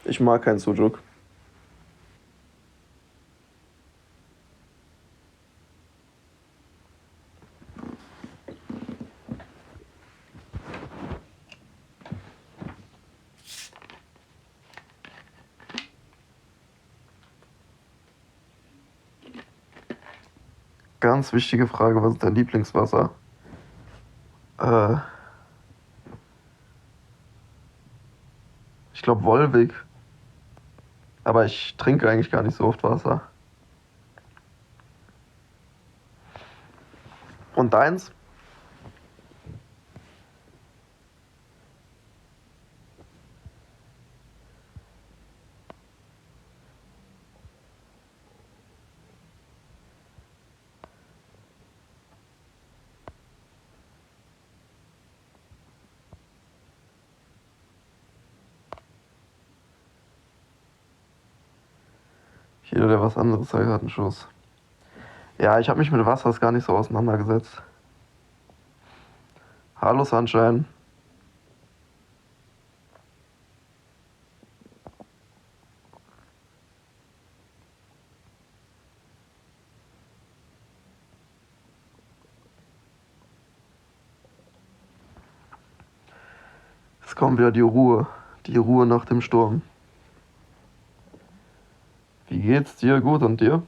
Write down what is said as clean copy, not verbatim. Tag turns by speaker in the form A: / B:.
A: Ich mag keinen Sucuk. Ganz wichtige Frage, was ist dein Lieblingswasser? Äh, Ich glaube Wolwig, aber ich trinke eigentlich gar nicht so oft Wasser. Und deins? Jeder, der was anderes sagt, hat einen Schuss. Ja, ich habe mich mit Wasser gar nicht so auseinandergesetzt. Hallo Sunshine. Es kommt wieder die Ruhe. Die Ruhe nach dem Sturm. Wie geht's dir? Gut und dir?